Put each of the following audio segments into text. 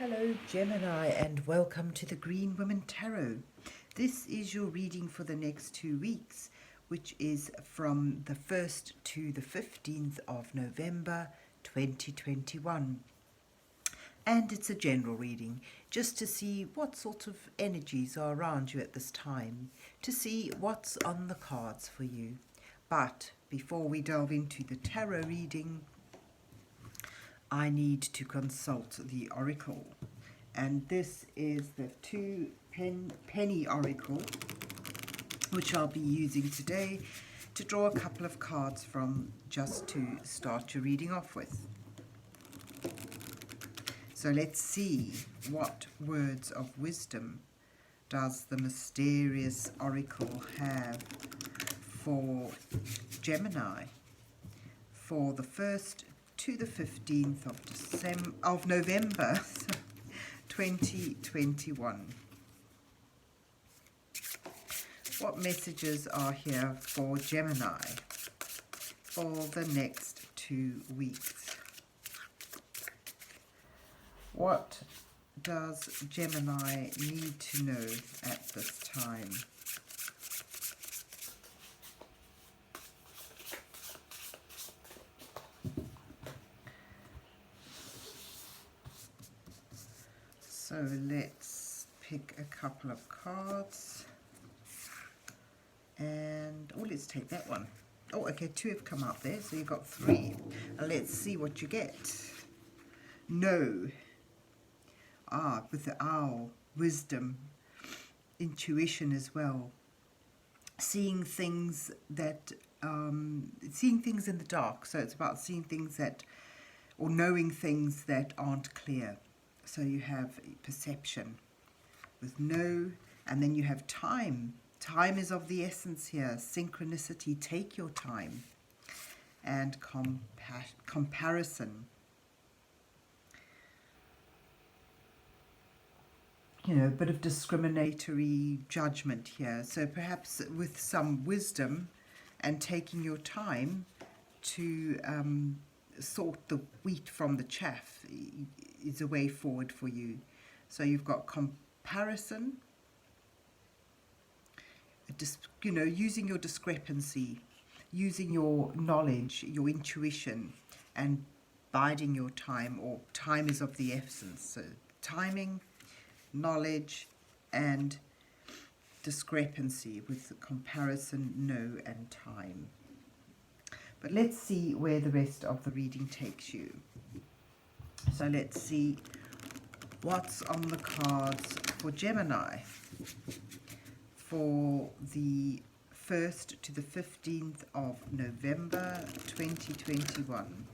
Hello Gemini and welcome to the Green Women Tarot. This is your reading for the next 2 weeks, which is from the 1st to the 15th of November 2021. And it's a general reading, just to see what sort of energies are around you at this time, to see what's on the cards for you. But before we delve into the tarot reading, I need to consult the oracle, and this is the penny oracle, which I'll be using today to draw a couple of cards from, just to start your reading off with. So let's see what words of wisdom does the mysterious oracle have for Gemini for the 1st to the 15th of November 2021. What messages are here for Gemini for the next 2 weeks? What does Gemini need to know at this time? So let's pick a couple of cards, and let's take that one. Okay, 2 have come up there, so you've got 3. And let's see what you get. No. With the owl, wisdom, intuition as well. Seeing things in the dark. So it's about seeing things or knowing things that aren't clear. So you have perception with no, and then you have time. Time is of the essence here. Synchronicity, take your time. And comparison. A bit of discriminatory judgment here. So perhaps with some wisdom and taking your time to sort the wheat from the chaff is a way forward for you. So you've got comparison, using your discrepancy, using your knowledge, your intuition, and biding your time, or time is of the essence. So timing, knowledge, and discrepancy with the comparison, no, and time. But let's see where the rest of the reading takes you. So let's see what's on the cards for Gemini for the 1st to the 15th of November 2021.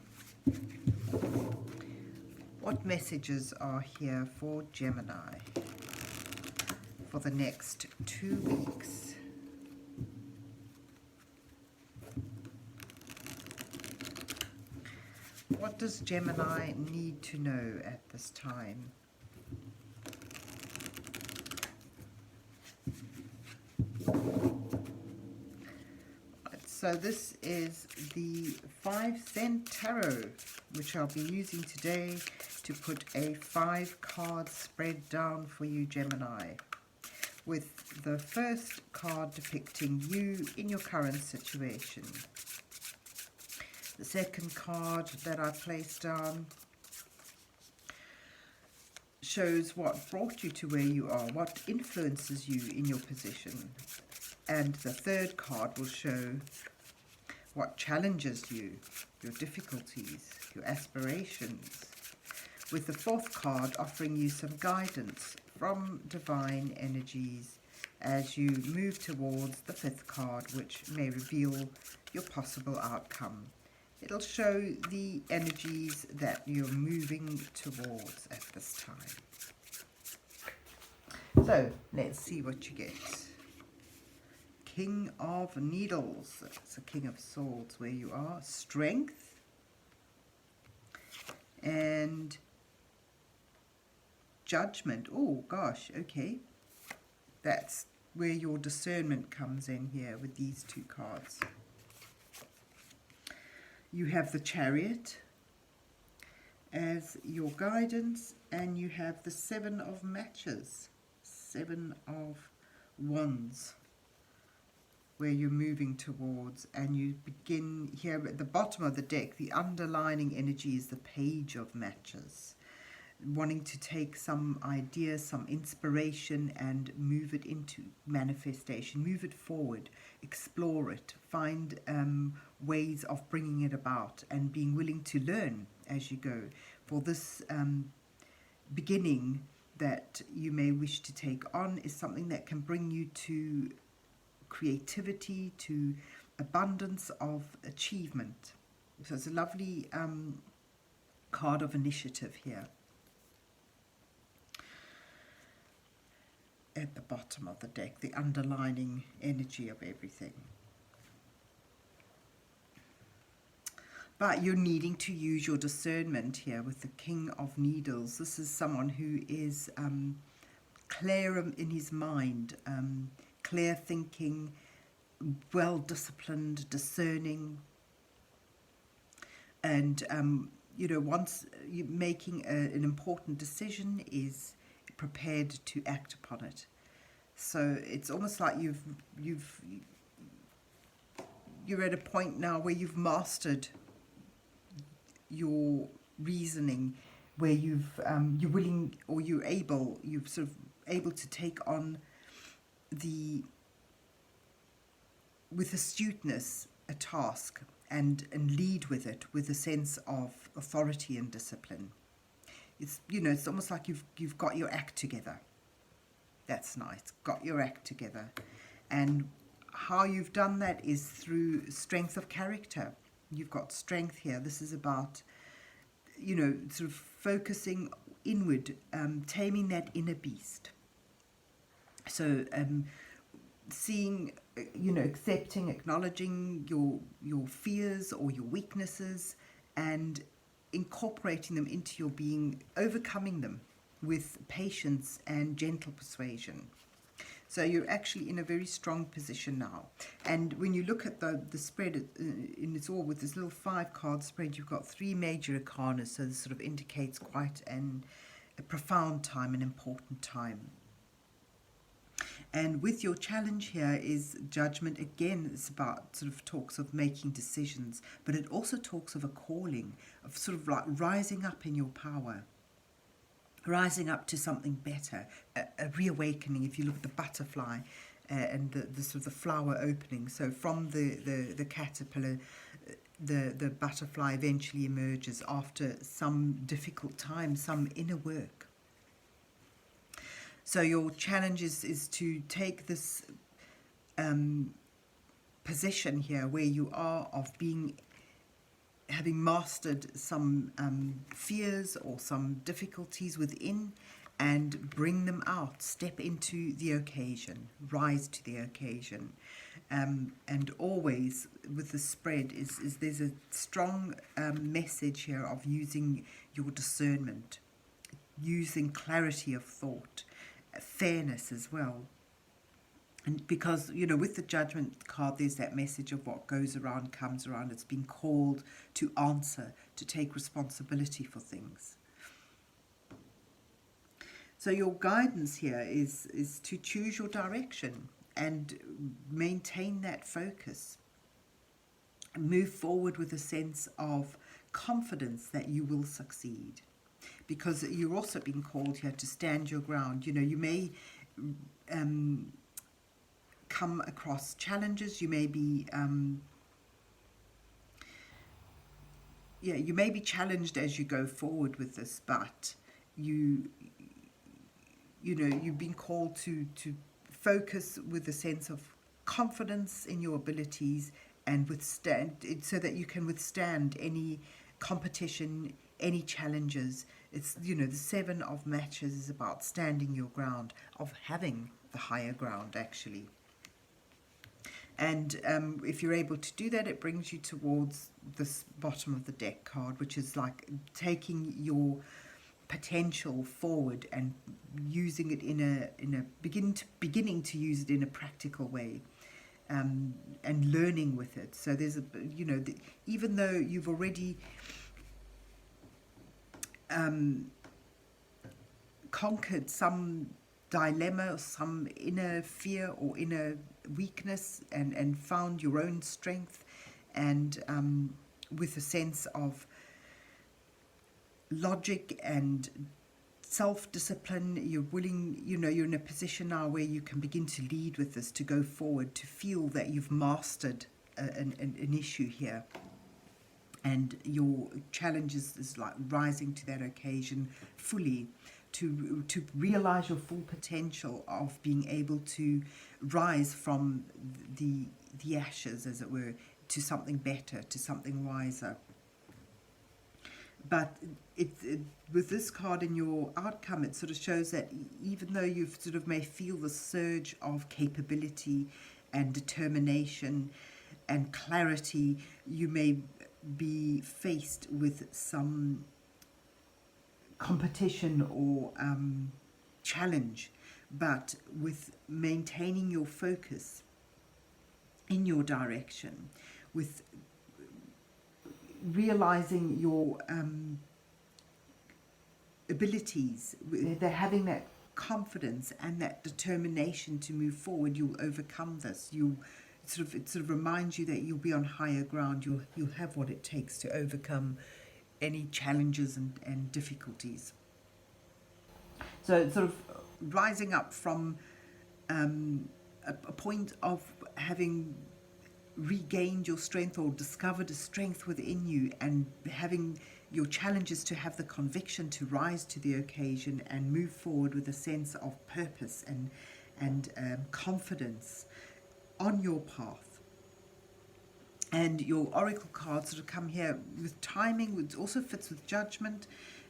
What messages are here for Gemini for the next 2 weeks? What does Gemini need to know at this time? So this is the 5-cent tarot, which I'll be using today to put a 5-card spread down for you, Gemini, with the first card depicting you in your current situation. The second card that I placed down shows what brought you to where you are, what influences you in your position. And the third card will show what challenges you, your difficulties, your aspirations, with the fourth card offering you some guidance from divine energies as you move towards the 5th card, which may reveal your possible outcome. It'll show the energies that you're moving towards at this time. So, let's see what you get. King of Needles. It's a King of Swords where you are. Strength. And Judgment. Oh, gosh, okay. That's where your discernment comes in here with these 2 cards. You have the Chariot as your guidance, and you have the 7 of matches, 7 of wands, where you're moving towards, and you begin here at the bottom of the deck. The underlining energy is the page of matches, wanting to take some idea, some inspiration, and move it into manifestation, move it forward, explore it, find ways of bringing it about, and being willing to learn as you go. For this beginning that you may wish to take on is something that can bring you to creativity, to abundance of achievement. So it's a lovely card of initiative here at the bottom of the deck, the underlining energy of everything. But you're needing to use your discernment here with the King of Needles. This is someone who is clear in his mind, clear thinking, well disciplined, discerning, and once you're making an important decision, is prepared to act upon it. So it's almost like you're at a point now where you've mastered your reasoning, where you're willing, or you're sort of able to take on with astuteness a task and lead with it with a sense of authority and discipline. It's almost like you've got your act together. That's nice. Got your act together. And how you've done that is through strength of character. You've got strength here. This is about, sort of focusing inward, taming that inner beast. So seeing, accepting, acknowledging your fears or your weaknesses, and incorporating them into your being, overcoming them with patience and gentle persuasion. So you're actually in a very strong position now. And when you look at the spread in its all, with this little 5-card spread, you've got 3 major arcana. So this sort of indicates quite a profound time, an important time. And with your challenge here is judgment. Again, it's about sort of talks of making decisions, but it also talks of a calling, of sort of like rising up in your power, rising up to something better, a reawakening. If you look at the butterfly and the sort of the flower opening, so from the caterpillar, the butterfly eventually emerges after some difficult time, some inner work. So your challenge is to take this position here where you are of having mastered some fears or some difficulties within, and bring them out, step into the occasion, rise to the occasion. And always with the spread is there's a strong message here of using your discernment, using clarity of thought, fairness as well. And because, with the judgment card, there's that message of what goes around comes around. It's been called to answer, to take responsibility for things. So your guidance here is to choose your direction and maintain that focus. Move forward with a sense of confidence that you will succeed. Because you're also being called here to stand your ground. You may come across challenges. You may be you may be challenged as you go forward with this, but you've been called to focus with a sense of confidence in your abilities and withstand, so that you can withstand any competition, any challenges. It's, the 7 of matches is about standing your ground, of having the higher ground actually. And if you're able to do that, it brings you towards this bottom of the deck card, which is like taking your potential forward and using it beginning to use it in a practical way, and learning with it. So there's even though you've already conquered some dilemma or some inner fear or inner weakness, and found your own strength, and with a sense of logic and self-discipline, you're willing, you're in a position now where you can begin to lead with this, to go forward, to feel that you've mastered an issue here. And your challenge is like rising to that occasion fully, to realize your full potential of being able to rise from the ashes, as it were, to something better, to something wiser. But with this card in your outcome, it sort of shows that even though you sort of may feel the surge of capability and determination and clarity, you may be faced with some competition or challenge, but with maintaining your focus in your direction, with realizing your abilities, they're having that confidence and that determination to move forward, you'll overcome this. It sort of reminds you that you'll be on higher ground. You'll have what it takes to overcome any challenges and difficulties. So it's sort of rising up from a point of having regained your strength or discovered a strength within you, and having your challenges to have the conviction to rise to the occasion and move forward with a sense of purpose and confidence on your path. And your oracle cards sort of come here with timing, which also fits with judgment.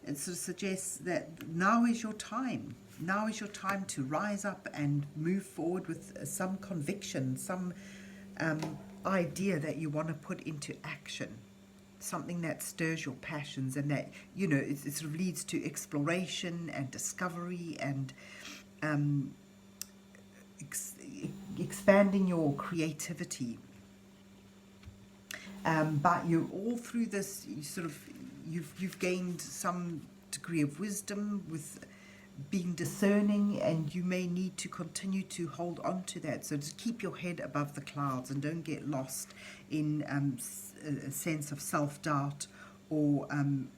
It sort of suggests that now is your time. Now is your time to rise up and move forward with some conviction, some idea that you want to put into action, something that stirs your passions, and that it sort of leads to exploration and discovery and expanding your creativity. But you're all through this, you've gained some degree of wisdom with being discerning, and you may need to continue to hold on to that. So just keep your head above the clouds and don't get lost in a sense of self-doubt or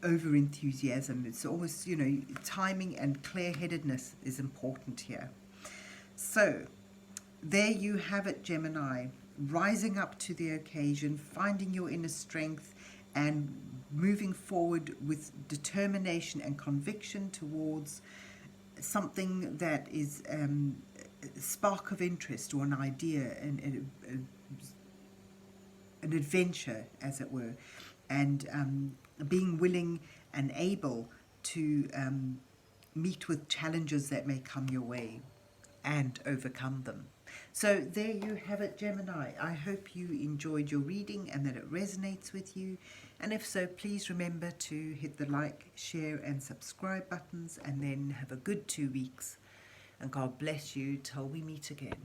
over-enthusiasm. It's always, timing and clear-headedness is important here. So there you have it, Gemini. Rising up to the occasion, finding your inner strength, and moving forward with determination and conviction towards something that is a spark of interest, or an idea, an adventure, as it were, and being willing and able to meet with challenges that may come your way and overcome them. So there you have it, Gemini. I hope you enjoyed your reading and that it resonates with you. And if so, please remember to hit the like, share and subscribe buttons, and then have a good 2 weeks. And God bless you till we meet again.